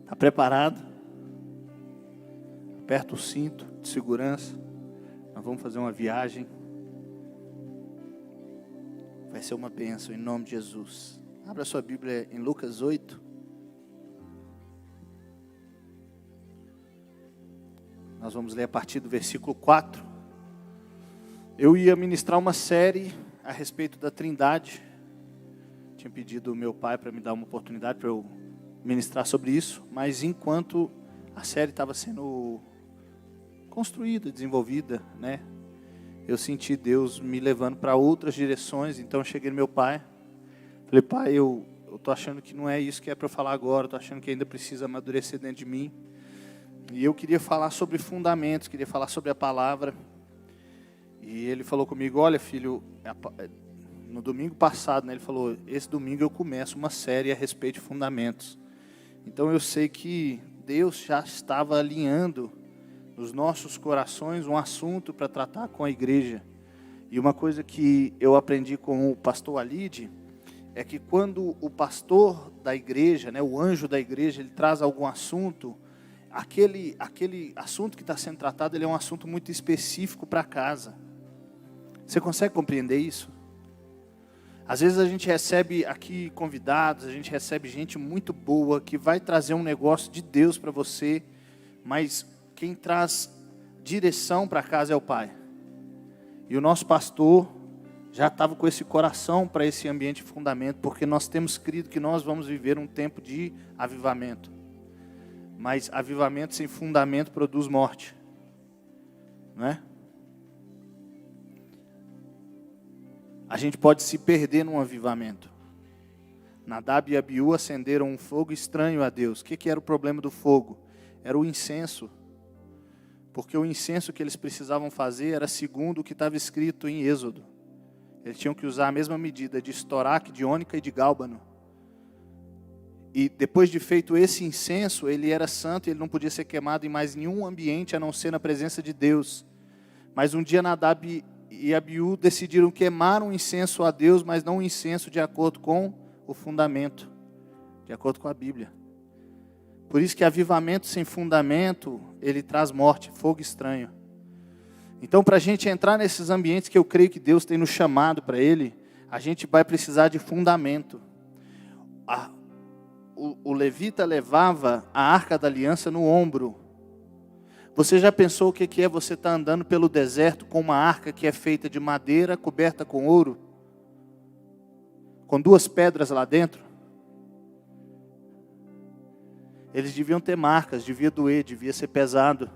Está preparado? Aperta o cinto de segurança. Nós vamos fazer uma viagem. Vai ser uma bênção em nome de Jesus. Abra sua Bíblia em Lucas 8. Nós vamos ler a partir do versículo 4. Eu ia ministrar uma série a respeito da Trindade. Tinha pedido ao meu pai para me dar uma oportunidade para eu ministrar sobre isso. Mas enquanto a série estava sendo construída, desenvolvida, né? Eu senti Deus me levando para outras direções. Então eu cheguei no meu pai. Falei, pai, eu estou achando que não é isso que é para eu falar agora. Estou achando que ainda precisa amadurecer dentro de mim. E eu queria falar sobre fundamentos, queria falar sobre a palavra. E ele falou comigo, olha filho, no domingo passado, né, ele falou, esse domingo eu começo uma série a respeito de fundamentos. Então eu sei que Deus já estava alinhando nos nossos corações um assunto para tratar com a igreja. E uma coisa que eu aprendi com o pastor Alide, é que quando o pastor da igreja, né, o anjo da igreja, ele traz algum assunto, aquele assunto que está sendo tratado, ele é um assunto muito específico para casa. Você consegue compreender isso? Às vezes a gente recebe aqui convidados, a gente recebe gente muito boa, que vai trazer um negócio de Deus para você, mas quem traz direção para casa é o Pai. E o nosso pastor já estava com esse coração para esse ambiente de fundamento, porque nós temos crido que nós vamos viver um tempo de avivamento. Mas avivamento sem fundamento produz morte. Não é? A gente pode se perder num avivamento. Nadab e Abiú acenderam um fogo estranho a Deus. O que era o problema do fogo? Era o incenso. Porque o incenso que eles precisavam fazer era segundo o que estava escrito em Êxodo. Eles tinham que usar a mesma medida de estoraque, de ônica e de gálbano. E depois de feito esse incenso, ele era santo, ele não podia ser queimado em mais nenhum ambiente, a não ser na presença de Deus. Mas um dia Nadab e Abiú decidiram queimar um incenso a Deus, mas não um incenso de acordo com o fundamento, de acordo com a Bíblia. Por isso que avivamento sem fundamento, ele traz morte, fogo estranho. Então, para a gente entrar nesses ambientes que eu creio que Deus tem nos chamado para ele, a gente vai precisar de fundamento. O levita levava a arca da aliança no ombro. Você já pensou o que é você estar andando pelo deserto com uma arca que é feita de madeira, coberta com ouro? Com 2 pedras lá dentro? Eles deviam ter marcas, devia doer, devia ser pesado.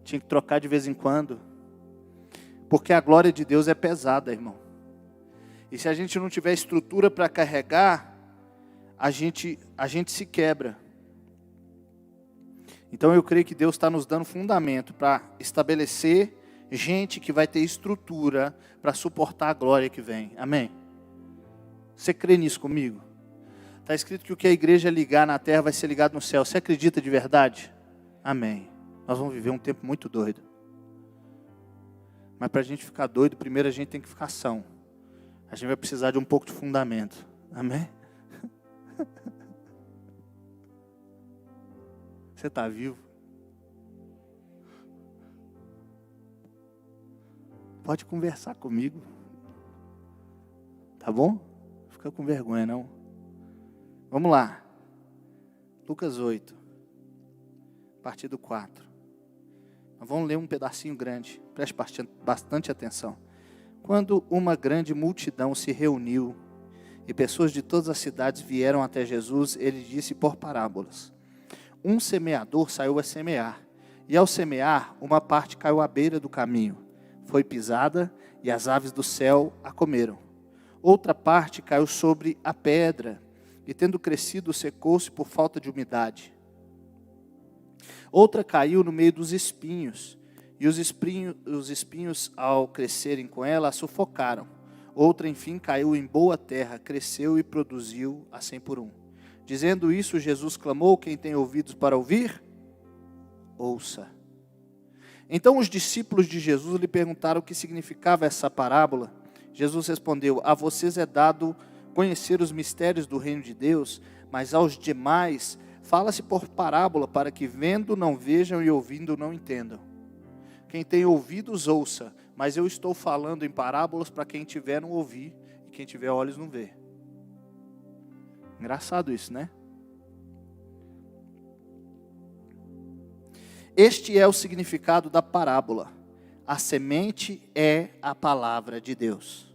Tinha que trocar de vez em quando. Porque a glória de Deus é pesada, irmão. E se a gente não tiver estrutura para carregar, a gente se quebra. Então eu creio que Deus está nos dando fundamento para estabelecer gente que vai ter estrutura para suportar a glória que vem. Amém? Você crê nisso comigo? Está escrito que o que a igreja ligar na terra vai ser ligado no céu. Você acredita de verdade? Amém. Nós vamos viver um tempo muito doido. Mas para a gente ficar doido, primeiro a gente tem que ficar são. A gente vai precisar de um pouco de fundamento. Amém? Você está vivo? Pode conversar comigo. Tá bom? Não fica com vergonha, não. Vamos lá. Lucas 8. A partir do 4. Nós vamos ler um pedacinho grande. Preste bastante atenção. Quando uma grande multidão se reuniu e pessoas de todas as cidades vieram até Jesus, ele disse por parábolas. Um semeador saiu a semear, e ao semear, uma parte caiu à beira do caminho, foi pisada, e as aves do céu a comeram. Outra parte caiu sobre a pedra, e tendo crescido, secou-se por falta de umidade. Outra caiu no meio dos espinhos, e os espinhos, ao crescerem com ela, a sufocaram. Outra, enfim, caiu em boa terra, cresceu e produziu a 100 por 1. Dizendo isso, Jesus clamou: quem tem ouvidos para ouvir, ouça. Então os discípulos de Jesus lhe perguntaram o que significava essa parábola. Jesus respondeu: a vocês é dado conhecer os mistérios do reino de Deus, mas aos demais Fala-se por parábola, para que vendo não vejam e ouvindo não entendam. Quem tem ouvidos, ouça, mas eu estou falando em parábolas para quem tiver não ouvir, e quem tiver olhos não vê. Engraçado isso, né? Este é o significado da parábola. A semente é a palavra de Deus.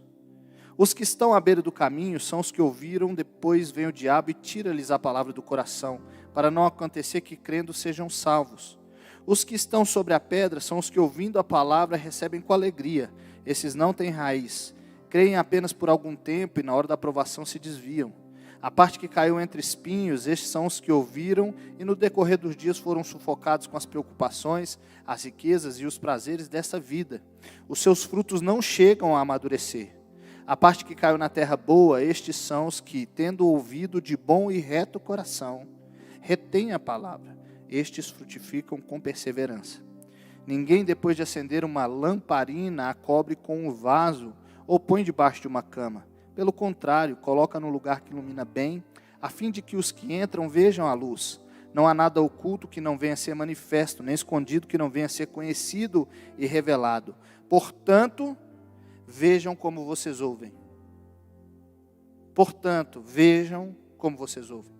Os que estão à beira do caminho são os que ouviram, depois vem o diabo e tira-lhes a palavra do coração, para não acontecer que crendo sejam salvos. Os que estão sobre a pedra são os que ouvindo a palavra recebem com alegria. Esses não têm raiz, creem apenas por algum tempo e na hora da aprovação se desviam. A parte que caiu entre espinhos, estes são os que ouviram e no decorrer dos dias foram sufocados com as preocupações, as riquezas e os prazeres dessa vida. Os seus frutos não chegam a amadurecer. A parte que caiu na terra boa, estes são os que, tendo ouvido de bom e reto coração, retêm a palavra. Estes frutificam com perseverança. Ninguém, depois de acender uma lamparina, a cobre com um vaso ou põe debaixo de uma cama. Pelo contrário, coloca no lugar que ilumina bem, a fim de que os que entram vejam a luz. Não há nada oculto que não venha a ser manifesto, nem escondido que não venha a ser conhecido e revelado. Portanto, vejam como vocês ouvem. Portanto, vejam como vocês ouvem.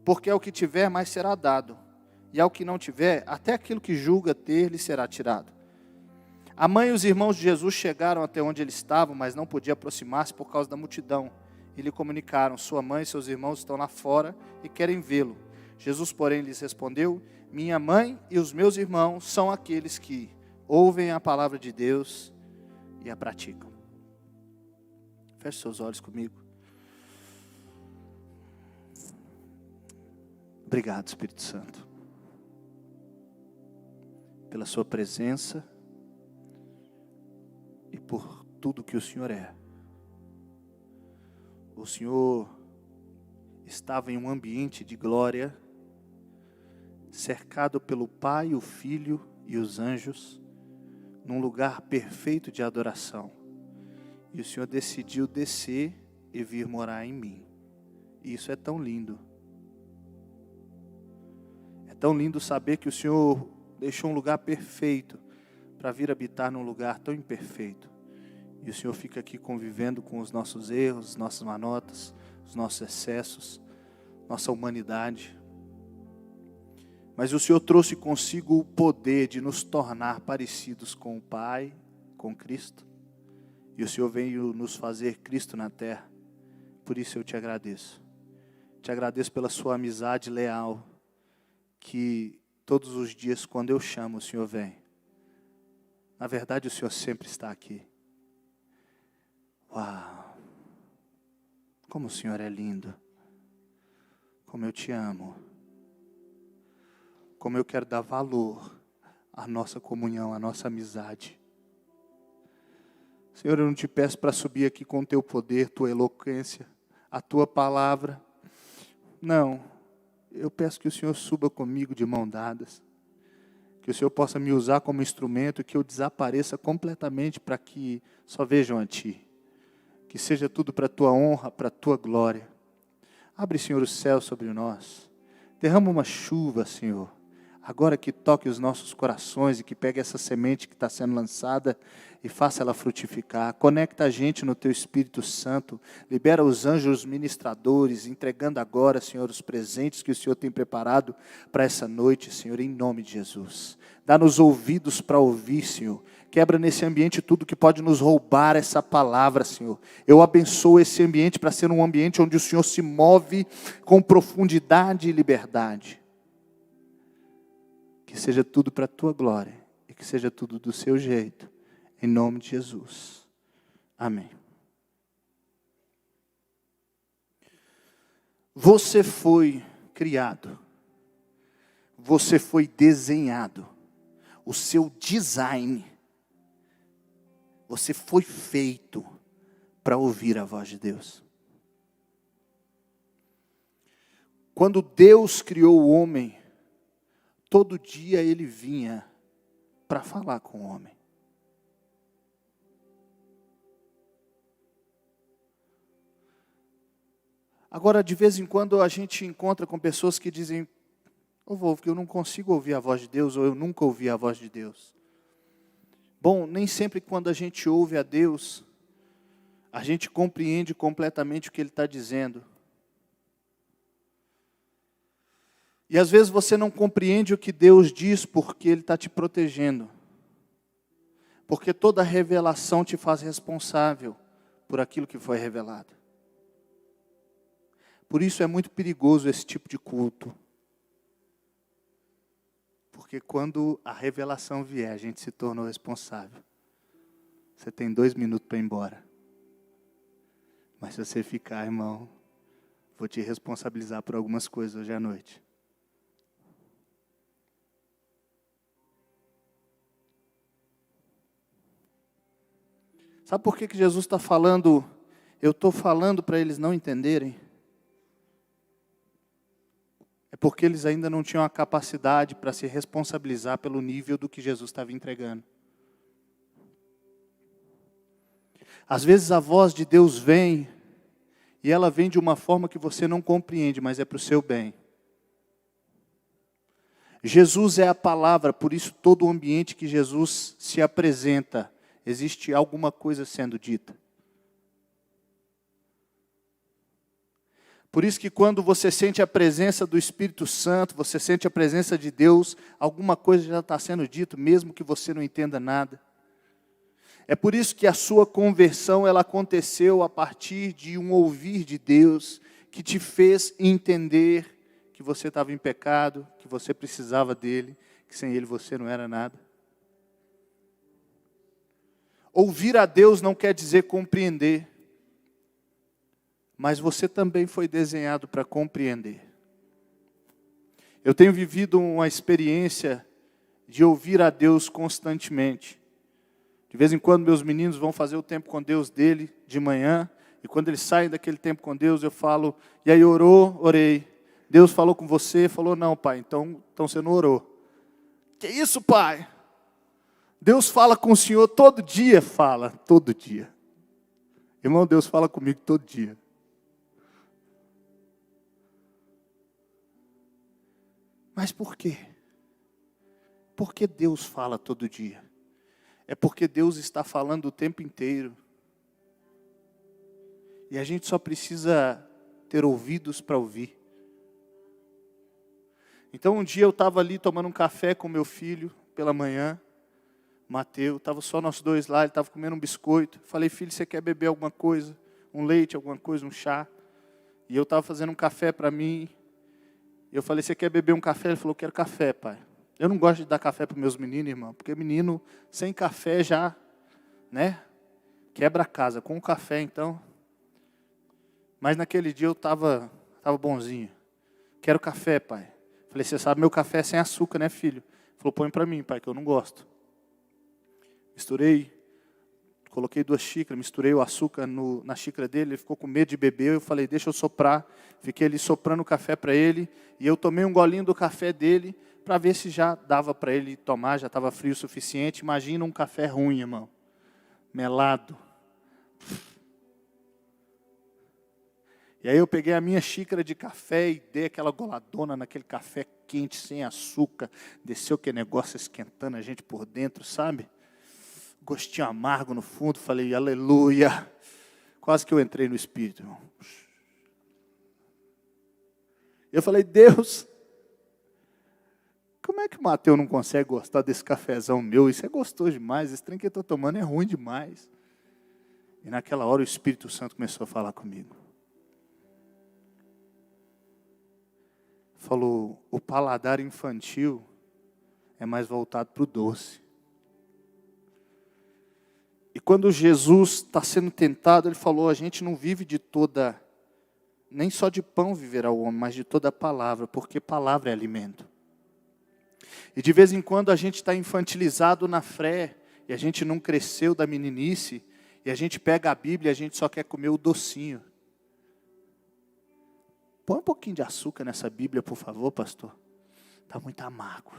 Porque ao que tiver, mais será dado. E ao que não tiver, até aquilo que julga ter, lhe será tirado. A mãe e os irmãos de Jesus chegaram até onde ele estava, mas não podia aproximar-se por causa da multidão. E lhe comunicaram: sua mãe e seus irmãos estão lá fora e querem vê-lo. Jesus, porém, lhes respondeu: minha mãe e os meus irmãos são aqueles que ouvem a palavra de Deus e a praticam. Feche seus olhos comigo. Obrigado, Espírito Santo, pela sua presença e por tudo que o Senhor é. O Senhor estava em um ambiente de glória, cercado pelo Pai, o Filho e os anjos, num lugar perfeito de adoração. E o Senhor decidiu descer e vir morar em mim. E isso é tão lindo. É tão lindo saber que o Senhor deixou um lugar perfeito para vir habitar num lugar tão imperfeito. E o Senhor fica aqui convivendo com os nossos erros, nossas manotas, os nossos excessos, nossa humanidade. Mas o Senhor trouxe consigo o poder de nos tornar parecidos com o Pai, com Cristo. E o Senhor veio nos fazer Cristo na terra. Por isso eu te agradeço. Te agradeço pela sua amizade leal, que todos os dias quando eu chamo o Senhor vem. Na verdade o Senhor sempre está aqui. Uau! Como o Senhor é lindo. Como eu te amo. Como eu quero dar valor à nossa comunhão, à nossa amizade. Senhor, eu não te peço para subir aqui com o teu poder, tua eloquência, a tua palavra. Não, eu peço que o Senhor suba comigo de mãos dadas. Que o Senhor possa me usar como instrumento e que eu desapareça completamente para que só vejam a Ti. Que seja tudo para a Tua honra, para a Tua glória. Abre, Senhor, o céu sobre nós. Derrama uma chuva, Senhor. Agora que toque os nossos corações e que pegue essa semente que está sendo lançada e faça ela frutificar. Conecta a gente no Teu Espírito Santo. Libera os anjos ministradores, entregando agora, Senhor, os presentes que o Senhor tem preparado para essa noite, Senhor, em nome de Jesus. Dá-nos ouvidos para ouvir, Senhor. Quebra nesse ambiente tudo que pode nos roubar essa palavra, Senhor. Eu abençoo esse ambiente para ser um ambiente onde o Senhor se move com profundidade e liberdade. Que seja tudo para a Tua glória e que seja tudo do Seu jeito. Em nome de Jesus. Amém. Você foi criado. Você foi desenhado. O seu design. Você foi feito para ouvir a voz de Deus. Quando Deus criou o homem, todo dia Ele vinha para falar com o homem. Agora, de vez em quando, a gente encontra com pessoas que dizem: ô Wolf, eu não consigo ouvir a voz de Deus, ou eu nunca ouvi a voz de Deus. Bom, nem sempre quando a gente ouve a Deus, a gente compreende completamente o que Ele está dizendo. E às vezes você não compreende o que Deus diz porque Ele está te protegendo. Porque toda revelação te faz responsável por aquilo que foi revelado. Por isso é muito perigoso esse tipo de culto. Porque quando a revelação vier, a gente se tornou responsável. Você tem 2 minutos para ir embora. Mas se você ficar, irmão, vou te responsabilizar por algumas coisas hoje à noite. Sabe por que Jesus está falando? Eu estou falando para eles não entenderem. É porque eles ainda não tinham a capacidade para se responsabilizar pelo nível do que Jesus estava entregando. Às vezes a voz de Deus vem, e ela vem de uma forma que você não compreende, mas é para o seu bem. Jesus é a palavra, por isso todo o ambiente que Jesus se apresenta, existe alguma coisa sendo dita. Por isso que quando você sente a presença do Espírito Santo, você sente a presença de Deus, alguma coisa já está sendo dito, mesmo que você não entenda nada. É por isso que a sua conversão, ela aconteceu a partir de um ouvir de Deus, que te fez entender que você estava em pecado, que você precisava dele, que sem ele você não era nada. Ouvir a Deus não quer dizer compreender, mas você também foi desenhado para compreender. Eu tenho vivido uma experiência de ouvir a Deus constantemente. De vez em quando meus meninos vão fazer o tempo com Deus dele de manhã, e quando eles saem daquele tempo com Deus, eu falo: e aí, orou? Orei. Deus falou com você? Falou: não, pai, então você não orou. Que isso, pai? Deus fala com o senhor todo dia? Fala, todo dia. Irmão, Deus fala comigo todo dia. Mas por quê? Por que Deus fala todo dia? É porque Deus está falando o tempo inteiro. E a gente só precisa ter ouvidos para ouvir. Então um dia eu estava ali tomando um café com meu filho pela manhã, Mateus, estava só nós dois lá, ele estava comendo um biscoito. Falei: filho, você quer beber alguma coisa? Um leite, alguma coisa, um chá? E eu estava fazendo um café para mim. Eu falei: você quer beber um café? Ele falou: quero café, pai. Eu não gosto de dar café para meus meninos, irmão, porque menino sem café já, né, quebra a casa. Com o café, então. Mas naquele dia eu estava bonzinho. Quero café, pai. Falei: você sabe, meu café é sem açúcar, né, filho? Ele falou: põe para mim, pai, que eu não gosto. Misturei, coloquei 2 xícaras, misturei o açúcar na xícara dele, ele ficou com medo de beber, eu falei: deixa eu soprar. Fiquei ali soprando o café para ele, e eu tomei um golinho do café dele, para ver se já dava para ele tomar, já estava frio o suficiente. Imagina um café ruim, irmão, melado. E aí eu peguei a minha xícara de café e dei aquela goladona naquele café quente, sem açúcar. Desceu aquele negócio esquentando a gente por dentro, sabe? Gostinho amargo no fundo. Falei: aleluia. Quase que eu entrei no Espírito, irmão. Eu falei: Deus, como é que o Mateus não consegue gostar desse cafezão meu? Isso é gostoso demais, esse trem que eu estou tomando é ruim demais. E naquela hora o Espírito Santo começou a falar comigo. Falou: o paladar infantil é mais voltado para o doce. E quando Jesus está sendo tentado, ele falou: a gente não vive de toda, nem só de pão viverá o homem, mas de toda palavra, porque palavra é alimento. E de vez em quando a gente está infantilizado na fé, e a gente não cresceu da meninice, e a gente pega a Bíblia e a gente só quer comer o docinho. Põe um pouquinho de açúcar nessa Bíblia, por favor, pastor. Está muito amargo.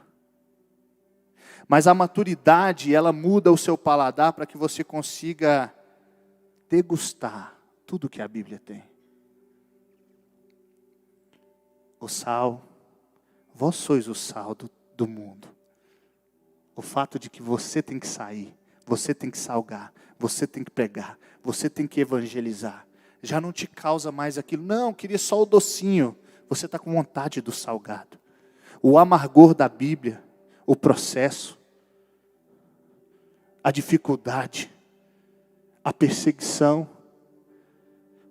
Mas a maturidade, ela muda o seu paladar para que você consiga degustar tudo que a Bíblia tem. o sal, vós sois o sal do mundo. O fato de que você tem que sair, você tem que salgar, você tem que pregar, você tem que evangelizar, já não te causa mais aquilo. Não, queria só o docinho. Você está com vontade do salgado. O amargor da Bíblia, o processo, a dificuldade, a perseguição.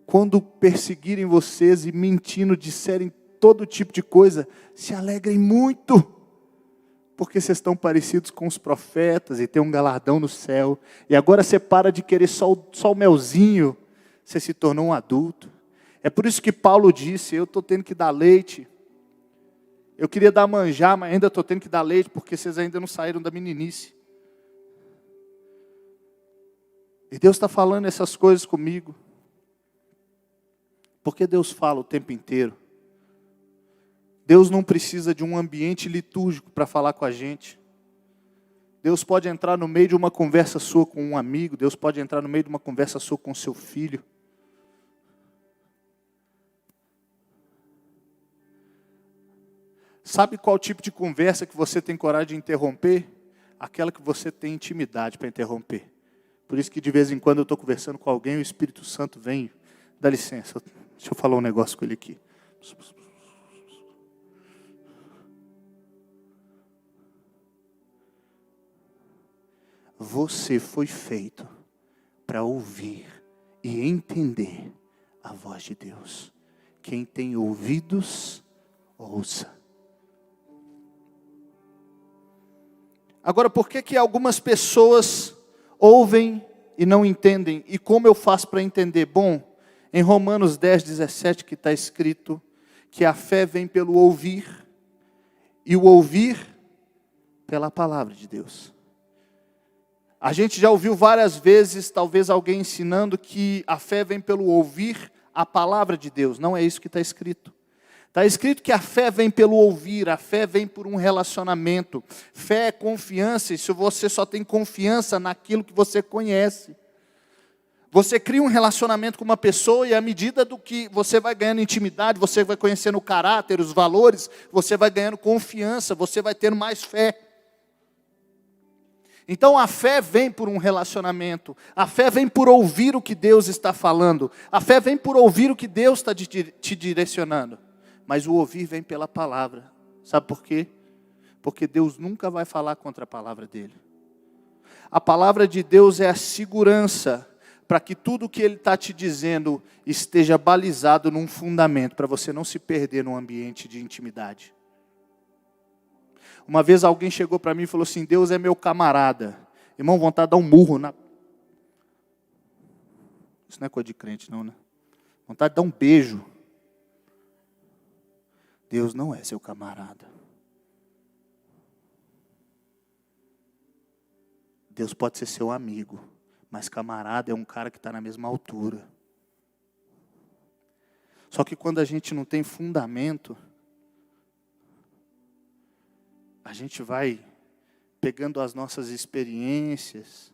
Quando perseguirem vocês e mentindo disserem todo tipo de coisa, se alegrem muito, porque vocês estão parecidos com os profetas e tem um galardão no céu. E agora você para de querer só o melzinho, você se tornou um adulto. É por isso que Paulo disse, eu estou tendo que dar leite. Eu queria dar manjar, mas ainda estou tendo que dar leite, porque vocês ainda não saíram da meninice. E Deus está falando essas coisas comigo. Porque Deus fala o tempo inteiro. Deus não precisa de um ambiente litúrgico para falar com a gente. Deus pode entrar no meio de uma conversa sua com um amigo. Deus pode entrar no meio de uma conversa sua com seu filho. Sabe qual tipo de conversa que você tem coragem de interromper? Aquela que você tem intimidade para interromper. Por isso que de vez em quando eu estou conversando com alguém, o Espírito Santo vem, dá licença, deixa eu falar um negócio com ele aqui. Você foi feito para ouvir e entender a voz de Deus. Quem tem ouvidos, ouça. Agora, por que algumas pessoas ouvem e não entendem? E como eu faço para entender? Bom, em Romanos 10:17 que está escrito que a fé vem pelo ouvir, e o ouvir pela palavra de Deus. A gente já ouviu várias vezes, talvez alguém ensinando que a fé vem pelo ouvir a palavra de Deus. Não é isso que está escrito. Está escrito que a fé vem pelo ouvir, a fé vem por um relacionamento. Fé é confiança, e se você só tem confiança naquilo que você conhece. Você cria um relacionamento com uma pessoa e à medida do que você vai ganhando intimidade, você vai conhecendo o caráter, os valores, você vai ganhando confiança, você vai tendo mais fé. Então a fé vem por um relacionamento, a fé vem por ouvir o que Deus está falando, a fé vem por ouvir o que Deus está te direcionando. Mas o ouvir vem pela palavra. Sabe por quê? Porque Deus nunca vai falar contra a palavra dele. A palavra de Deus é a segurança para que tudo o que Ele está te dizendo esteja balizado num fundamento, para você não se perder num ambiente de intimidade. Uma vez alguém chegou para mim e falou assim, Deus é meu camarada. Irmão, vontade de dar um murro na... Isso não é coisa de crente não, né? Vontade de dar um beijo. Deus não é seu camarada. Deus pode ser seu amigo, mas camarada é um cara que está na mesma altura. Só que quando a gente não tem fundamento, a gente vai pegando as nossas experiências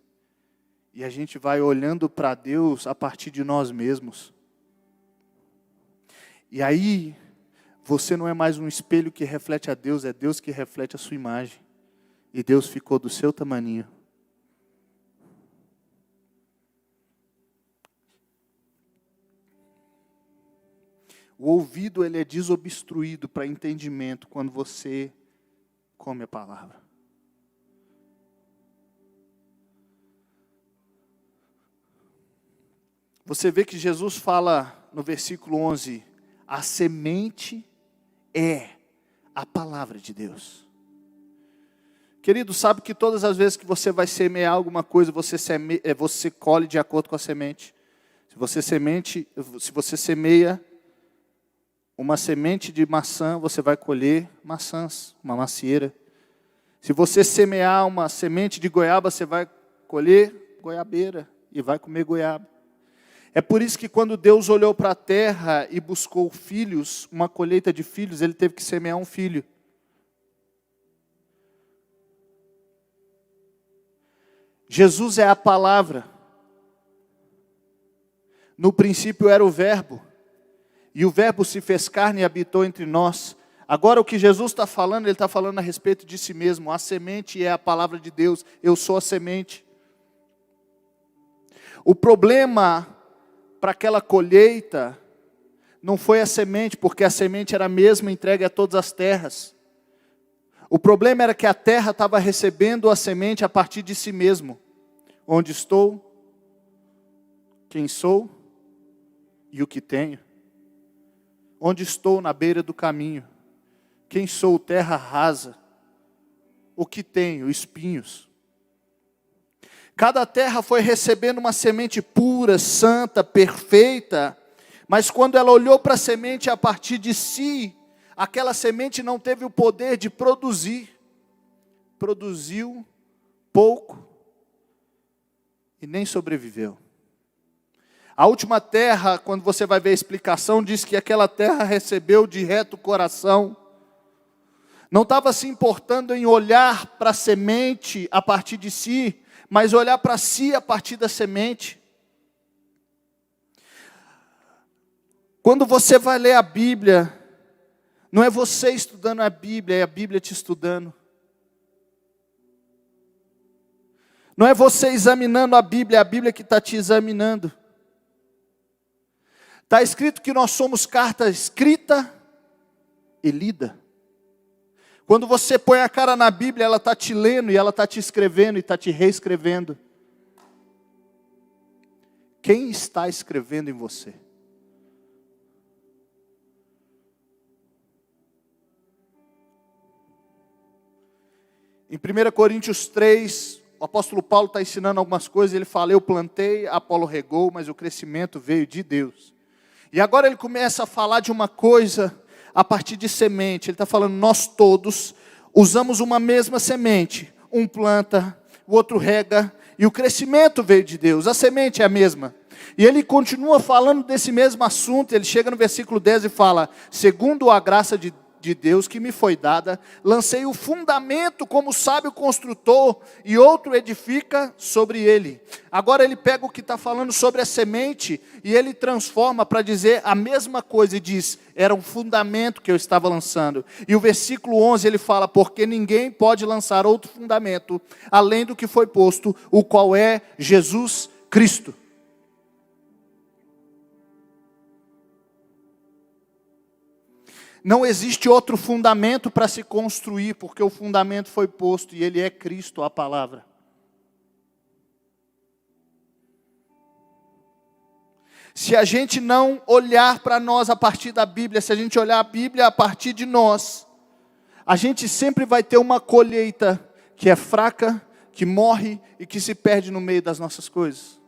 e a gente vai olhando para Deus a partir de nós mesmos. E aí, você não é mais um espelho que reflete a Deus, é Deus que reflete a sua imagem. E Deus ficou do seu tamaninho. O ouvido ele é desobstruído para entendimento quando você come a palavra. Você vê que Jesus fala no versículo 11, a semente é a palavra de Deus. Querido, sabe que todas as vezes que você vai semear alguma coisa, você colhe de acordo com a semente. Se você semeia uma semente de maçã, você vai colher maçãs, uma macieira. Se você semear uma semente de goiaba, você vai colher goiabeira e vai comer goiaba. É por isso que quando Deus olhou para a terra e buscou filhos, uma colheita de filhos, Ele teve que semear um filho. Jesus é a palavra. No princípio era o verbo. E o Verbo se fez carne e habitou entre nós. Agora o que Jesus está falando, Ele está falando a respeito de si mesmo. A semente é a palavra de Deus. Eu sou a semente. O problema para aquela colheita não foi a semente, porque a semente era a mesma entregue a todas as terras. O problema era que a terra estava recebendo a semente a partir de si mesmo. Onde estou, quem sou e o que tenho. Onde estou na beira do caminho. Quem sou, terra rasa. O que tenho, espinhos. Cada terra foi recebendo uma semente pura, santa, perfeita. Mas quando ela olhou para a semente a partir de si, aquela semente não teve o poder de produzir. Produziu pouco e nem sobreviveu. A última terra, quando você vai ver a explicação, diz que aquela terra recebeu de reto coração. Não estava se importando em olhar para a semente a partir de si, mas olhar para si a partir da semente. Quando você vai ler a Bíblia, não é você estudando a Bíblia, é a Bíblia te estudando. Não é você examinando a Bíblia, é a Bíblia que está te examinando. Está escrito que nós somos carta escrita e lida. Quando você põe a cara na Bíblia, ela está te lendo e ela está te escrevendo e está te reescrevendo. Quem está escrevendo em você? Em 1 Coríntios 3, o apóstolo Paulo está ensinando algumas coisas. Ele fala, eu plantei, Apolo regou, mas o crescimento veio de Deus. E agora ele começa a falar de uma coisa a partir de semente. Ele está falando, nós todos usamos uma mesma semente. Um planta, o outro rega, e o crescimento veio de Deus. A semente é a mesma. E ele continua falando desse mesmo assunto. Ele chega no versículo 10 e fala, segundo a graça de Deus que me foi dada, lancei o fundamento como sábio construtor, e outro edifica sobre ele. Agora ele pega o que está falando sobre a semente, e ele transforma para dizer a mesma coisa, e diz, era um fundamento que eu estava lançando. E o versículo 11 ele fala, porque ninguém pode lançar outro fundamento, além do que foi posto, o qual é Jesus Cristo. Não existe outro fundamento para se construir, porque o fundamento foi posto e ele é Cristo, a palavra. Se a gente não olhar para nós a partir da Bíblia, se a gente olhar a Bíblia a partir de nós, a gente sempre vai ter uma colheita que é fraca, que morre e que se perde no meio das nossas coisas.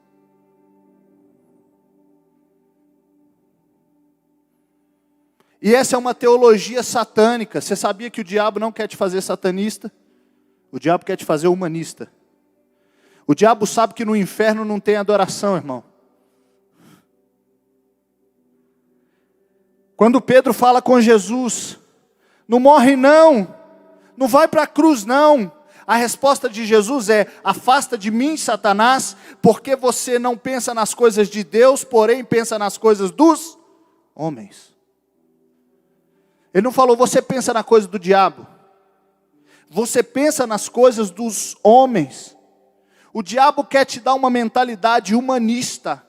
E essa é uma teologia satânica. Você sabia que o diabo não quer te fazer satanista? O diabo quer te fazer humanista. O diabo sabe que no inferno não tem adoração, irmão. Quando Pedro fala com Jesus, não morre não, não vai para a cruz não. A resposta de Jesus é, afasta de mim, Satanás, porque você não pensa nas coisas de Deus, porém pensa nas coisas dos homens. Ele não falou, você pensa na coisa do diabo. Você pensa nas coisas dos homens. O diabo quer te dar uma mentalidade humanista.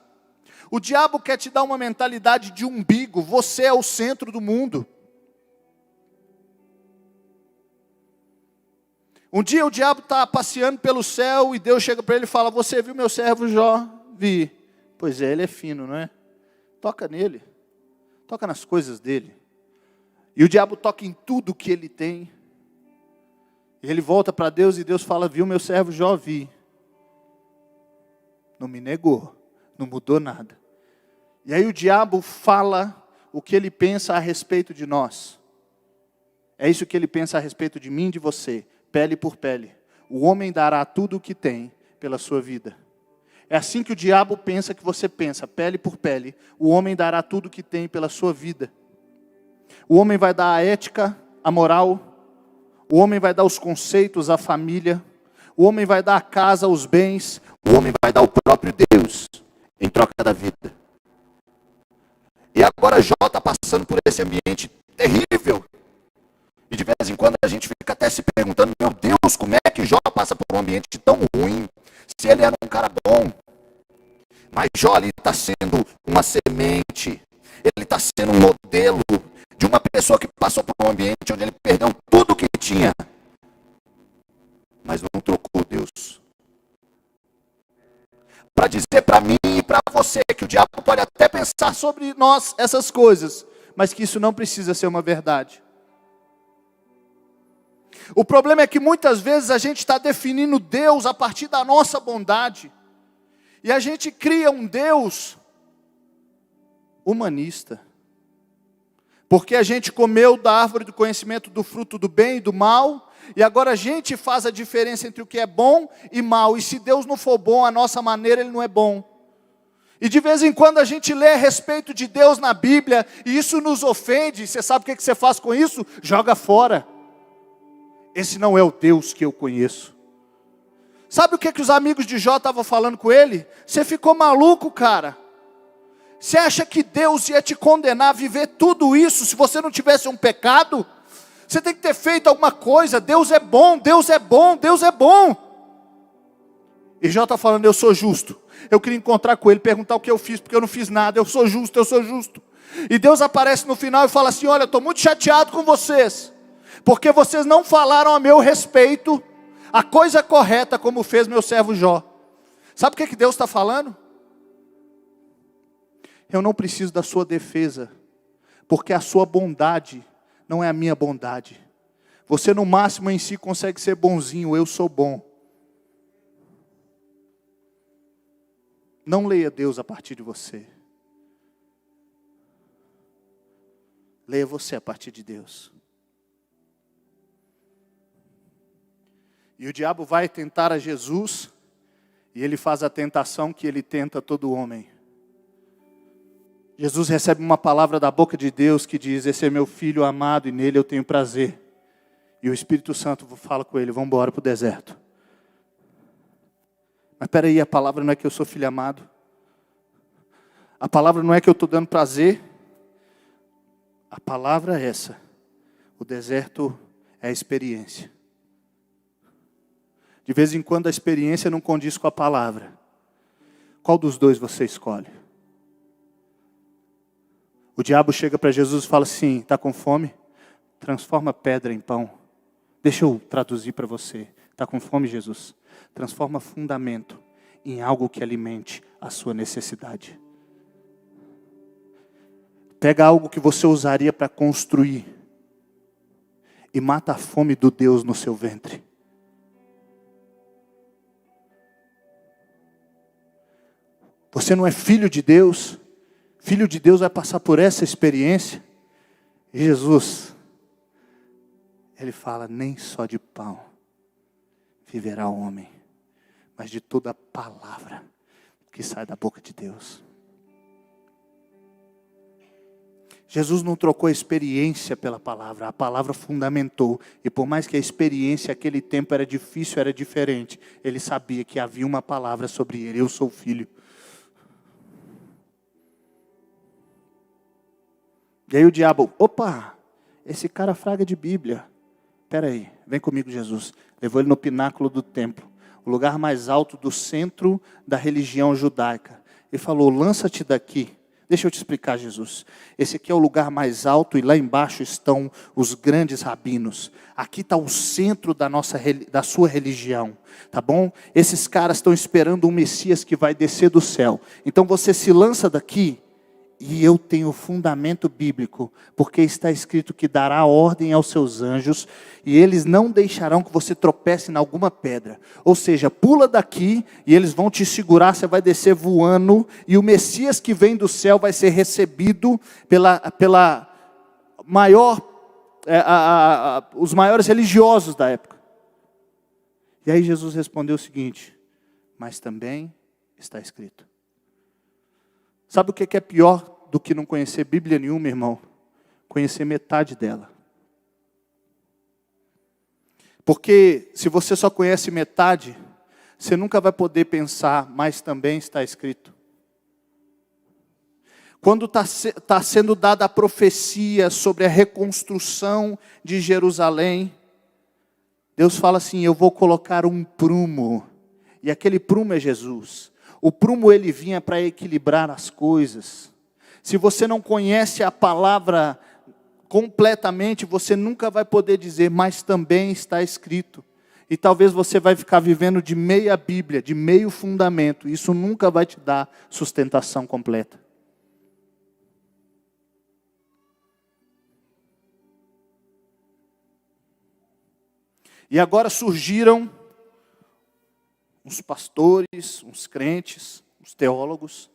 O diabo quer te dar uma mentalidade de umbigo. Você é o centro do mundo. Um dia o diabo está passeando pelo céu e Deus chega para ele e fala, você viu meu servo Jó? Vi. Pois é, ele é fino, não é? Toca nele. Toca nas coisas dele. E o diabo toca em tudo que ele tem. E ele volta para Deus e Deus fala, viu meu servo Jó? Vi. Não me negou, não mudou nada. E aí o diabo fala o que ele pensa a respeito de nós. É isso que ele pensa a respeito de mim e de você, pele por pele. O homem dará tudo o que tem pela sua vida. É assim que o diabo pensa que você pensa, pele por pele. O homem dará tudo o que tem pela sua vida. O homem vai dar a ética, a moral. O homem vai dar os conceitos, a família. O homem vai dar a casa, os bens. O homem vai dar o próprio Deus em troca da vida. E agora Jó está passando por esse ambiente terrível. E de vez em quando a gente fica até se perguntando, meu Deus, como é que Jó passa por um ambiente tão ruim, se ele era um cara bom. Mas Jó está sendo uma semente, ele está sendo um modelo de uma pessoa que passou por um ambiente onde ele perdeu tudo o que tinha, mas não trocou Deus. Para dizer para mim e para você que o diabo pode até pensar sobre nós essas coisas, mas que isso não precisa ser uma verdade. O problema é que muitas vezes a gente está definindo Deus a partir da nossa bondade. E a gente cria um Deus humanista. Porque a gente comeu da árvore do conhecimento do fruto do bem e do mal, e agora a gente faz a diferença entre o que é bom e mal. E se Deus não for bom, a nossa maneira, Ele não é bom. E de vez em quando a gente lê a respeito de Deus na Bíblia, e isso nos ofende. Você sabe o que você faz com isso? Joga fora. Esse não é o Deus que eu conheço. Sabe o que os amigos de Jó estavam falando com ele? Você ficou maluco, cara. Você acha que Deus ia te condenar a viver tudo isso se você não tivesse um pecado? Você tem que ter feito alguma coisa. Deus é bom, Deus é bom, Deus é bom. E Jó está falando, eu sou justo. Eu queria encontrar com ele, perguntar o que eu fiz, porque eu não fiz nada. Eu sou justo, eu sou justo. E Deus aparece no final e fala assim, olha, eu estou muito chateado com vocês, porque vocês não falaram a meu respeito a coisa correta como fez meu servo Jó. Sabe o que Deus está falando? Eu não preciso da sua defesa, porque a sua bondade não é a minha bondade. Você no máximo em si consegue ser bonzinho, eu sou bom. Não leia Deus a partir de você. Leia você a partir de Deus. E o diabo vai tentar a Jesus, e ele faz a tentação que ele tenta todo homem. Jesus recebe uma palavra da boca de Deus que diz, esse é meu filho amado e nele eu tenho prazer. E o Espírito Santo fala com ele, vamos embora para o deserto. Mas espera aí, a palavra não é que eu sou filho amado. A palavra não é que eu estou dando prazer. A palavra é essa. O deserto é a experiência. De vez em quando a experiência não condiz com a palavra. Qual dos dois você escolhe? O diabo chega para Jesus e fala assim, está com fome? Transforma pedra em pão. Deixa eu traduzir para você. Está com fome, Jesus? Transforma fundamento em algo que alimente a sua necessidade. Pega algo que você usaria para construir e mata a fome do Deus no seu ventre. Você não é filho de Deus? Filho de Deus vai passar por essa experiência. E Jesus, Ele fala, nem só de pão viverá o homem, mas de toda a palavra que sai da boca de Deus. Jesus não trocou a experiência pela palavra, a palavra fundamentou. E por mais que a experiência naquele tempo era difícil, era diferente, Ele sabia que havia uma palavra sobre ele, eu sou filho. E aí o diabo, opa, esse cara fraga de Bíblia. Espera aí, vem comigo Jesus. Levou ele no pináculo do templo, o lugar mais alto do centro da religião judaica. E falou, lança-te daqui. Deixa eu te explicar, Jesus. Esse aqui é o lugar mais alto e lá embaixo estão os grandes rabinos. Aqui está o centro da sua religião, tá bom? Esses caras estão esperando um Messias que vai descer do céu. Então você se lança daqui. E eu tenho fundamento bíblico, porque está escrito que dará ordem aos seus anjos, e eles não deixarão que você tropece em alguma pedra. Ou seja, pula daqui, e eles vão te segurar, você vai descer voando, e o Messias que vem do céu vai ser recebido pela maior, os maiores religiosos da época. E aí Jesus respondeu o seguinte, mas também está escrito. Sabe o que é pior do que não conhecer Bíblia nenhuma, irmão? Conhecer metade dela. Porque se você só conhece metade, você nunca vai poder pensar, mas também está escrito. Quando está sendo dada a profecia sobre a reconstrução de Jerusalém, Deus fala assim: eu vou colocar um prumo, e aquele prumo é Jesus. O prumo ele vinha para equilibrar as coisas. Se você não conhece a palavra completamente, você nunca vai poder dizer, mas também está escrito. E talvez você vai ficar vivendo de meia Bíblia, de meio fundamento. Isso nunca vai te dar sustentação completa. E agora surgiram uns pastores, uns crentes, uns teólogos,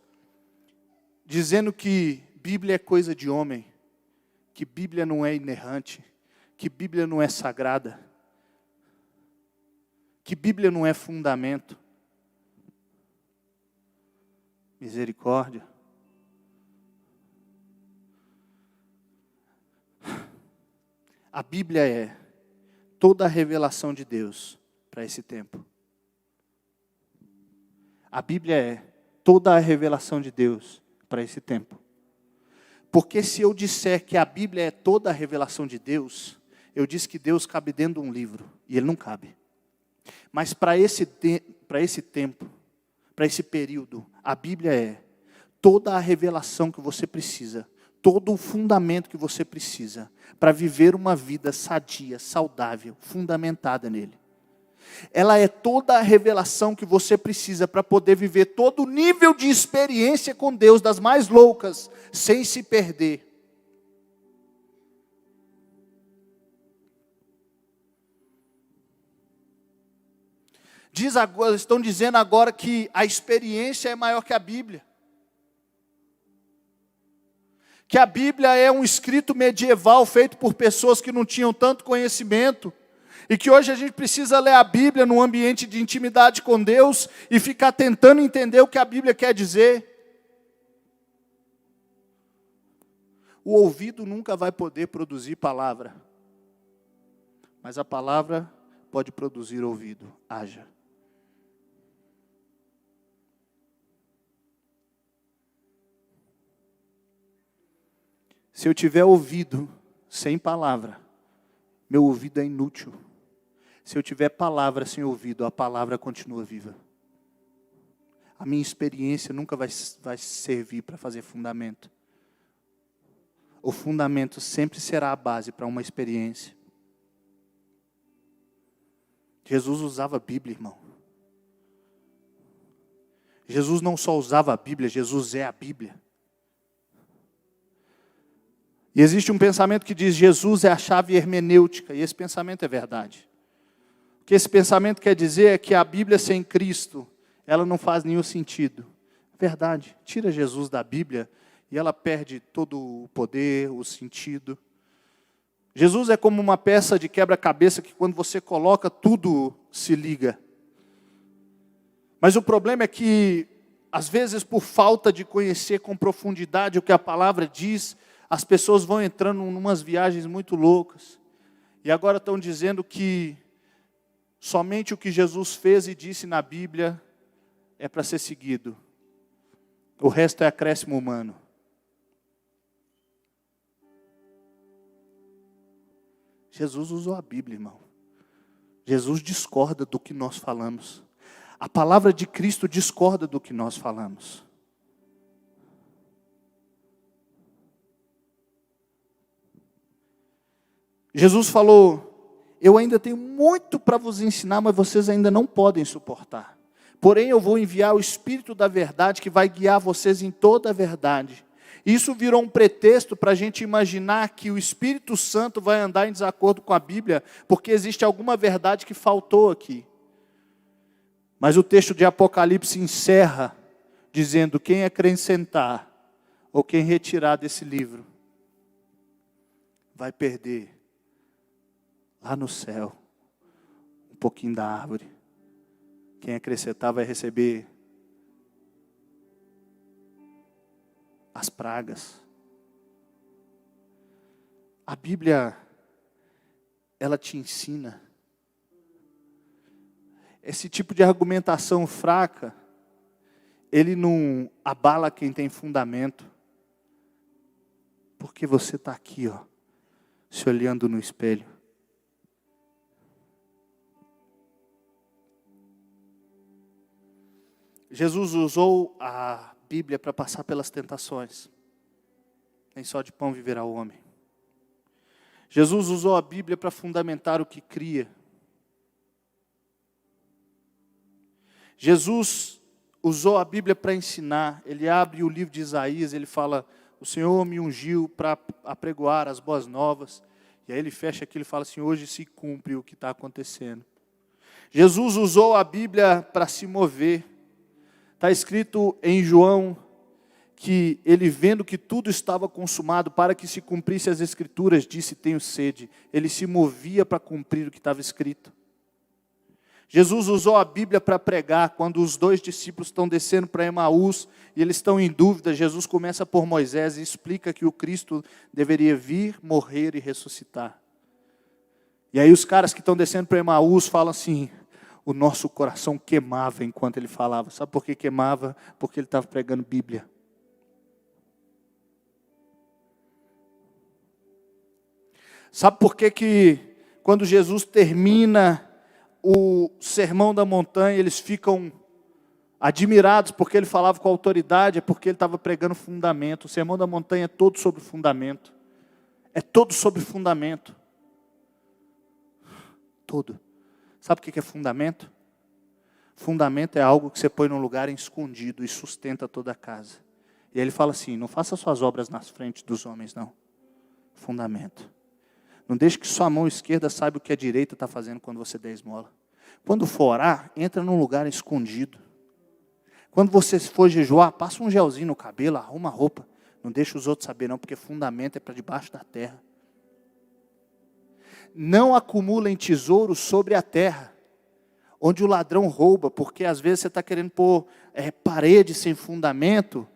dizendo que Bíblia é coisa de homem, que Bíblia não é inerrante, que Bíblia não é sagrada, que Bíblia não é fundamento. Misericórdia. A Bíblia é toda a revelação de Deus para esse tempo. A Bíblia é toda a revelação de Deus para esse tempo. Porque se eu disser que a Bíblia é toda a revelação de Deus, eu disse que Deus cabe dentro de um livro, e Ele não cabe. Mas para esse tempo, para esse período, a Bíblia é toda a revelação que você precisa, todo o fundamento que você precisa para viver uma vida sadia, saudável, fundamentada nele. Ela é toda a revelação que você precisa para poder viver todo o nível de experiência com Deus, das mais loucas, sem se perder. Estão dizendo agora que a experiência é maior que a Bíblia. Que a Bíblia é um escrito medieval feito por pessoas que não tinham tanto conhecimento. E que hoje a gente precisa ler a Bíblia num ambiente de intimidade com Deus e ficar tentando entender o que a Bíblia quer dizer. O ouvido nunca vai poder produzir palavra. Mas a palavra pode produzir ouvido. Haja. Se eu tiver ouvido sem palavra, meu ouvido é inútil. Se eu tiver palavra sem ouvido, a palavra continua viva. A minha experiência nunca vai servir para fazer fundamento. O fundamento sempre será a base para uma experiência. Jesus usava a Bíblia, irmão. Jesus não só usava a Bíblia, Jesus é a Bíblia. E existe um pensamento que diz Jesus é a chave hermenêutica, e esse pensamento é verdade. O que esse pensamento quer dizer é que a Bíblia sem Cristo, ela não faz nenhum sentido. Verdade, tira Jesus da Bíblia e ela perde todo o poder, o sentido. Jesus é como uma peça de quebra-cabeça que quando você coloca, tudo se liga. Mas o problema é que, às vezes, por falta de conhecer com profundidade o que a palavra diz, as pessoas vão entrando em umas viagens muito loucas. E agora estão dizendo que somente o que Jesus fez e disse na Bíblia é para ser seguido. O resto é acréscimo humano. Jesus usou a Bíblia, irmão. Jesus discorda do que nós falamos. A palavra de Cristo discorda do que nós falamos. Jesus falou, eu ainda tenho muito para vos ensinar, mas vocês ainda não podem suportar. Porém eu vou enviar o Espírito da verdade que vai guiar vocês em toda a verdade. Isso virou um pretexto para a gente imaginar que o Espírito Santo vai andar em desacordo com a Bíblia, porque existe alguma verdade que faltou aqui. Mas o texto de Apocalipse encerra dizendo, quem acrescentar ou quem retirar desse livro, vai perder lá no céu um pouquinho da árvore. Quem acrescentar vai receber as pragas. A Bíblia, ela te ensina. Esse tipo de argumentação fraca, ele não abala quem tem fundamento. Porque você está aqui, ó, se olhando no espelho. Jesus usou a Bíblia para passar pelas tentações. Nem só de pão viverá o homem. Jesus usou a Bíblia para fundamentar o que cria. Jesus usou a Bíblia para ensinar. Ele abre o livro de Isaías, ele fala: o Senhor me ungiu para apregoar as boas novas. E aí ele fecha aquilo e fala assim: hoje se cumpre o que está acontecendo. Jesus usou a Bíblia para se mover. Está escrito em João que ele, vendo que tudo estava consumado, para que se cumprisse as Escrituras, disse: tenho sede. Ele se movia para cumprir o que estava escrito. Jesus usou a Bíblia para pregar. Quando os 2 discípulos estão descendo para Emaús e eles estão em dúvida, Jesus começa por Moisés e explica que o Cristo deveria vir, morrer e ressuscitar. E aí os caras que estão descendo para Emaús falam assim: o nosso coração queimava enquanto ele falava. Sabe por que queimava? Porque ele estava pregando Bíblia. Sabe por que quando Jesus termina o Sermão da Montanha, eles ficam admirados porque ele falava com autoridade? É porque ele estava pregando fundamento. O Sermão da Montanha é todo sobre fundamento. É todo sobre fundamento. Todo. Sabe o que é fundamento? Fundamento é algo que você põe num lugar escondido e sustenta toda a casa. E aí ele fala assim: não faça suas obras nas frentes dos homens, não. Fundamento. Não deixe que sua mão esquerda saiba o que a direita está fazendo quando você der esmola. Quando for orar, entra num lugar escondido. Quando você for jejuar, passa um gelzinho no cabelo, arruma a roupa. Não deixe os outros saberem, não, porque fundamento é para debaixo da terra. Não acumulem tesouros sobre a terra, onde o ladrão rouba, porque às vezes você está querendo pôr parede sem fundamento,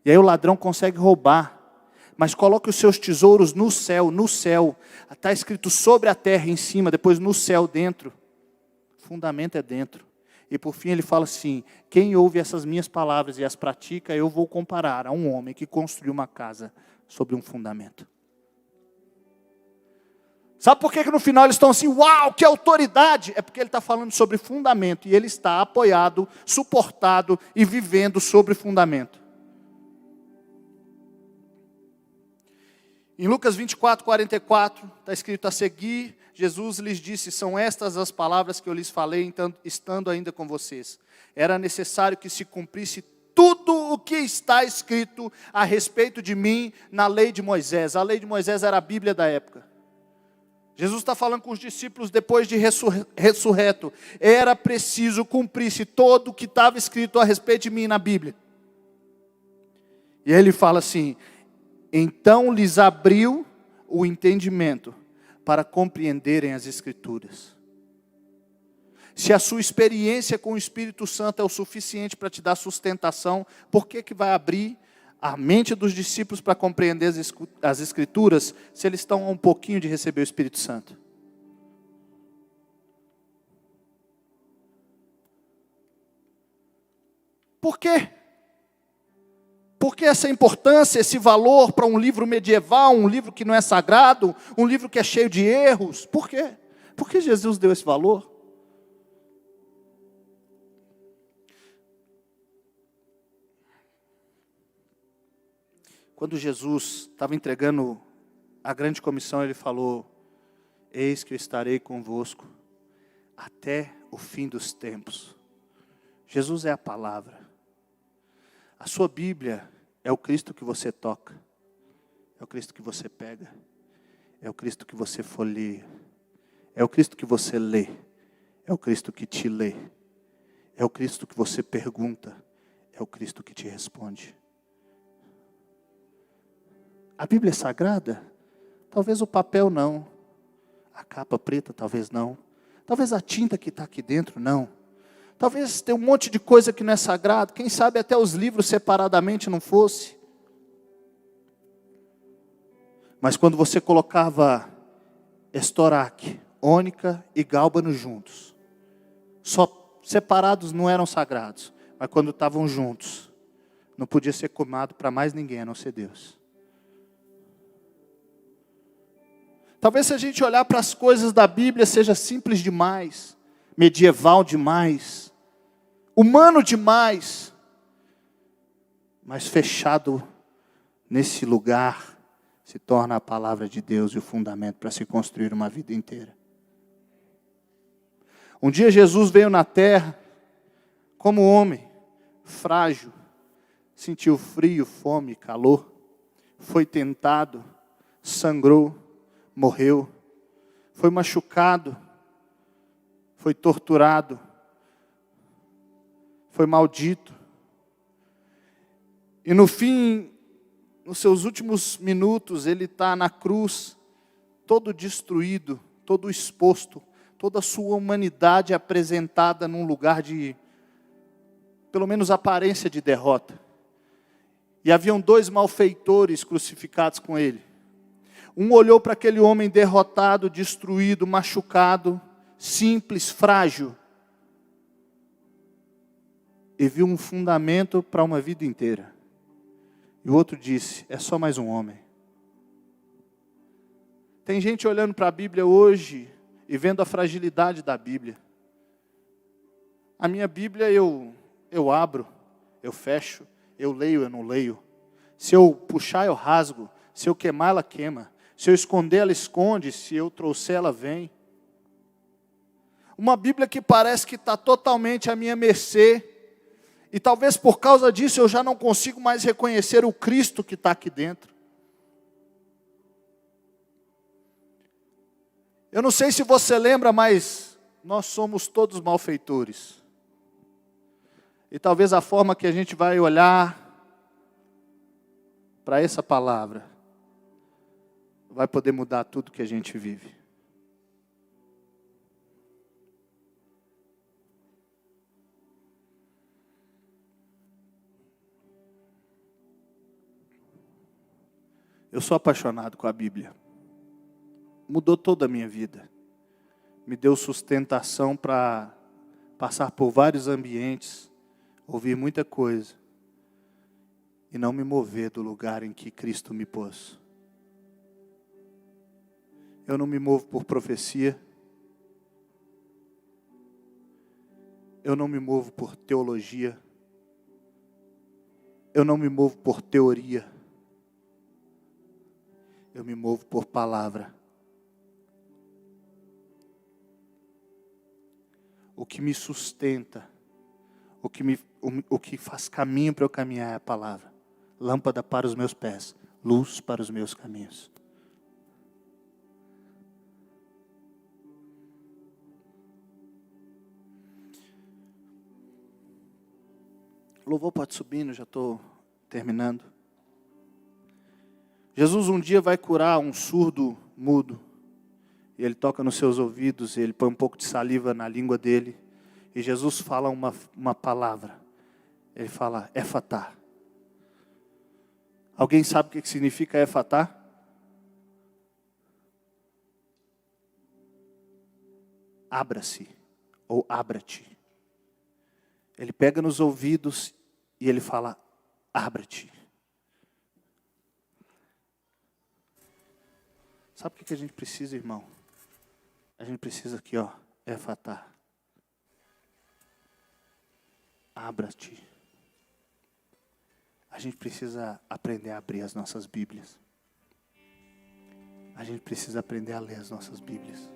e aí o ladrão consegue roubar. Mas coloque os seus tesouros no céu, no céu. Está escrito sobre a terra em cima, depois no céu dentro. Fundamento é dentro. E por fim ele fala assim: quem ouve essas minhas palavras e as pratica, eu vou comparar a um homem que construiu uma casa sobre um fundamento. Sabe por que no final eles estão assim: uau, que autoridade? É porque ele está falando sobre fundamento. E ele está apoiado, suportado e vivendo sobre fundamento. Em Lucas 24, 44, está escrito: a seguir, Jesus lhes disse: são estas as palavras que eu lhes falei, então, estando ainda com vocês. Era necessário que se cumprisse tudo o que está escrito a respeito de mim na lei de Moisés. A lei de Moisés era a Bíblia da época. Jesus está falando com os discípulos depois de ressurreto. Era preciso cumprir-se todo o que estava escrito a respeito de mim na Bíblia. E aí ele fala assim: então lhes abriu o entendimento para compreenderem as Escrituras. Se a sua experiência com o Espírito Santo é o suficiente para te dar sustentação, por que vai abrir a mente dos discípulos para compreender as Escrituras, se eles estão a um pouquinho de receber o Espírito Santo? Por quê? Por que essa importância, esse valor para um livro medieval, um livro que não é sagrado, um livro que é cheio de erros? Por quê? Por que Jesus deu esse valor? Quando Jesus estava entregando a grande comissão, ele falou: eis que eu estarei convosco até o fim dos tempos. Jesus é a palavra. A sua Bíblia é o Cristo que você toca, é o Cristo que você pega, é o Cristo que você folheia, é o Cristo que você lê, é o Cristo que te lê, é o Cristo que você pergunta, é o Cristo que te responde. A Bíblia é sagrada? Talvez o papel não, a capa preta talvez não, talvez a tinta que está aqui dentro não. Talvez tenha um monte de coisa que não é sagrado. Quem sabe até os livros separadamente não fosse. Mas quando você colocava estoraque, ônica e gálbano juntos, só separados não eram sagrados. Mas quando estavam juntos, não podia ser comado para mais ninguém a não ser Deus. Talvez se a gente olhar para as coisas da Bíblia seja simples demais, medieval demais, humano demais, mas fechado nesse lugar se torna a palavra de Deus e o fundamento para se construir uma vida inteira. Um dia Jesus veio na terra como homem, frágil, sentiu frio, fome, calor, foi tentado, sangrou, morreu, foi machucado, foi torturado, foi maldito. E no fim, nos seus últimos minutos, ele está na cruz, todo destruído, todo exposto, toda a sua humanidade apresentada num lugar de, pelo menos, aparência de derrota. E haviam 2 malfeitores crucificados com ele. Um olhou para aquele homem derrotado, destruído, machucado, simples, frágil, e viu um fundamento para uma vida inteira. E o outro disse, é só mais um homem. Tem gente olhando para a Bíblia hoje e vendo a fragilidade da Bíblia. A minha Bíblia eu abro, eu fecho, eu leio, eu não leio. Se eu puxar, eu rasgo. Se eu queimar, ela queima. Se eu esconder, ela esconde. Se eu trouxer, ela vem. Uma Bíblia que parece que está totalmente à minha mercê. E talvez por causa disso eu já não consigo mais reconhecer o Cristo que está aqui dentro. Eu não sei se você lembra, mas nós somos todos malfeitores. E talvez a forma que a gente vai olhar para essa palavra vai poder mudar tudo que a gente vive. Eu sou apaixonado com a Bíblia. Mudou toda a minha vida. Me deu sustentação para passar por vários ambientes, ouvir muita coisa e não me mover do lugar em que Cristo me pôs. Eu não me movo por profecia. Eu não me movo por teologia. Eu não me movo por teoria. Eu me movo por palavra. O que me sustenta, o que faz caminho para eu caminhar é a palavra. Lâmpada para os meus pés, luz para os meus caminhos. O louvor pode subir, já estou terminando. Jesus um dia vai curar um surdo mudo. E ele toca nos seus ouvidos, ele põe um pouco de saliva na língua dele. E Jesus fala uma palavra. Ele fala, Efatá. Alguém sabe o que significa Efatá? Abra-se, ou abra-te. Ele pega nos ouvidos e ele fala, abra-te. Sabe o que a gente precisa, irmão? A gente precisa aqui, ó, Efatá. Abra-te. A gente precisa aprender a abrir as nossas Bíblias. A gente precisa aprender a ler as nossas Bíblias.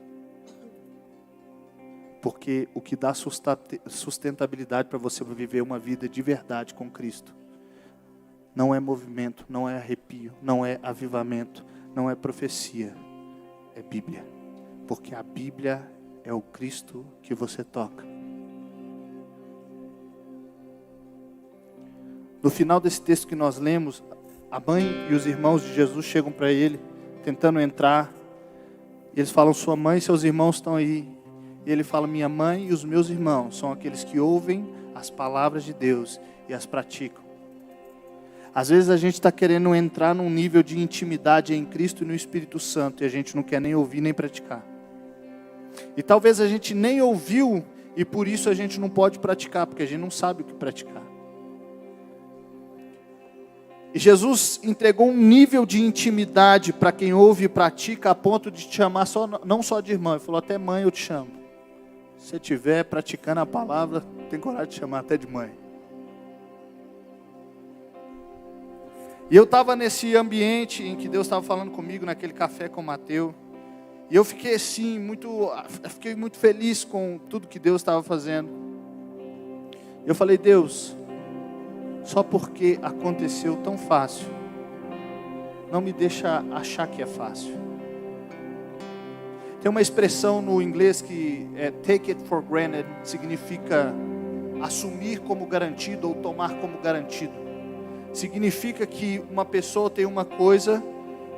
Porque o que dá sustentabilidade para você viver uma vida de verdade com Cristo não é movimento, não é arrepio, não é avivamento, não é profecia, é Bíblia. Porque a Bíblia é o Cristo que você toca. No final desse texto que nós lemos, a mãe e os irmãos de Jesus chegam para ele, tentando entrar. E eles falam, sua mãe e seus irmãos estão aí. E ele fala, minha mãe e os meus irmãos são aqueles que ouvem as palavras de Deus e as praticam. Às vezes a gente está querendo entrar num nível de intimidade em Cristo e no Espírito Santo, e a gente não quer nem ouvir nem praticar. E talvez a gente nem ouviu, e por isso a gente não pode praticar, porque a gente não sabe o que praticar. E Jesus entregou um nível de intimidade para quem ouve e pratica, a ponto de te chamar não só de irmã. Ele falou, até mãe eu te chamo. Se você estiver praticando a palavra, tem coragem de chamar até de mãe. E eu estava nesse ambiente em que Deus estava falando comigo, naquele café com o Mateus. E eu fiquei assim, fiquei muito feliz com tudo que Deus estava fazendo. Eu falei, Deus, só porque aconteceu tão fácil, não me deixa achar que é fácil. Tem uma expressão no inglês que é take it for granted, significa assumir como garantido ou tomar como garantido. Significa que uma pessoa tem uma coisa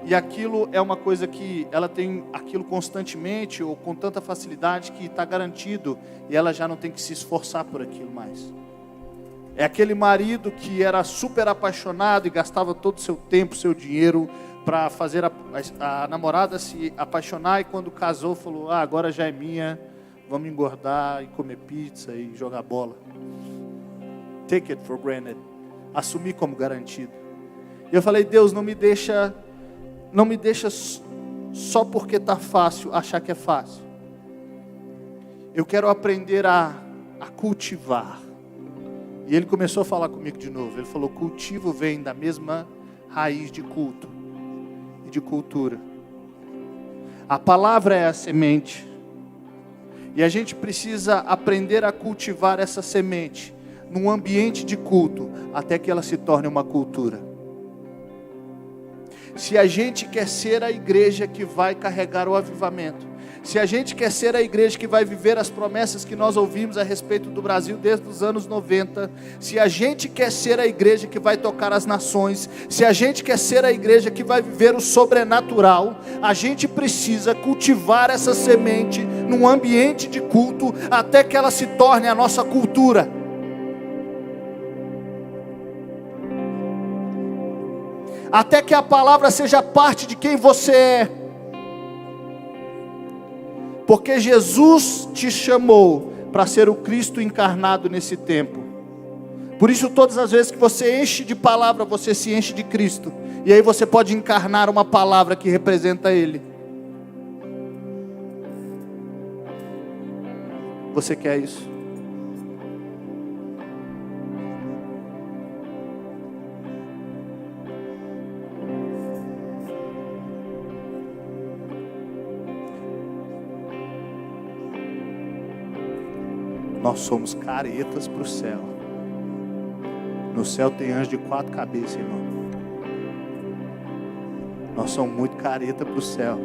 e aquilo é uma coisa que ela tem aquilo constantemente ou com tanta facilidade que está garantido e ela já não tem que se esforçar por aquilo mais. É aquele marido que era super apaixonado e gastava todo o seu tempo, seu dinheiro para fazer a namorada se apaixonar, e quando casou falou, agora já é minha, vamos engordar e comer pizza e jogar bola. Take it for granted. Assumir como garantido. E eu falei, Deus, não me deixa só porque está fácil achar que é fácil. Eu quero aprender a cultivar. E ele começou a falar comigo de novo. Ele falou, cultivo vem da mesma raiz de culto e de cultura. A palavra é a semente. E a gente precisa aprender a cultivar essa semente num ambiente de culto, até que ela se torne uma cultura. Se a gente quer ser a igreja que vai carregar o avivamento, se a gente quer ser a igreja que vai viver as promessas que nós ouvimos a respeito do Brasil desde os anos 90, se a gente quer ser a igreja que vai tocar as nações, se a gente quer ser a igreja que vai viver o sobrenatural, a gente precisa cultivar essa semente num ambiente de culto, até que ela se torne a nossa cultura. Até que a palavra seja parte de quem você é. Porque Jesus te chamou para ser o Cristo encarnado nesse tempo. Por isso todas as vezes que você enche de palavra, você se enche de Cristo. E aí você pode encarnar uma palavra que representa Ele. Você quer isso? Nós somos caretas para o céu. No céu tem anjo de 4 cabeças, irmão. Nós somos muito careta para o céu.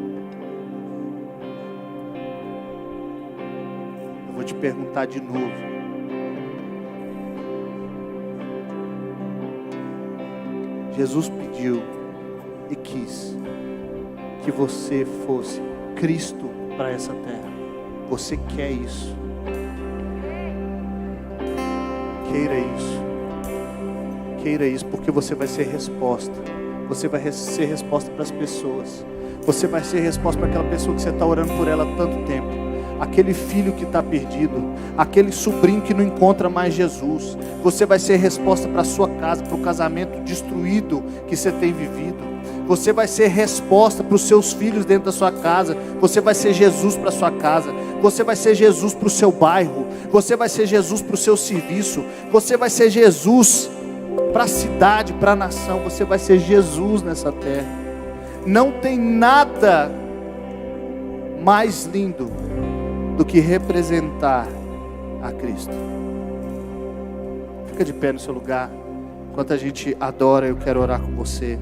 Eu vou te perguntar de novo. Jesus pediu e quis que você fosse Cristo para essa terra. Você quer isso? Queira isso, porque você vai ser resposta. Você vai ser resposta para as pessoas. Você vai ser resposta para aquela pessoa que você está orando por ela há tanto tempo. Aquele filho que está perdido. Aquele sobrinho que não encontra mais Jesus. Você vai ser resposta para a sua casa, para o casamento destruído que você tem vivido. Você vai ser resposta para os seus filhos dentro da sua casa. Você vai ser Jesus para a sua casa. Você vai ser Jesus para o seu bairro. Você vai ser Jesus para o seu serviço. Você vai ser Jesus para a cidade, para a nação. Você vai ser Jesus nessa terra. Não tem nada mais lindo do que representar a Cristo. Fica de pé no seu lugar. Enquanto a gente adora, eu quero orar com você.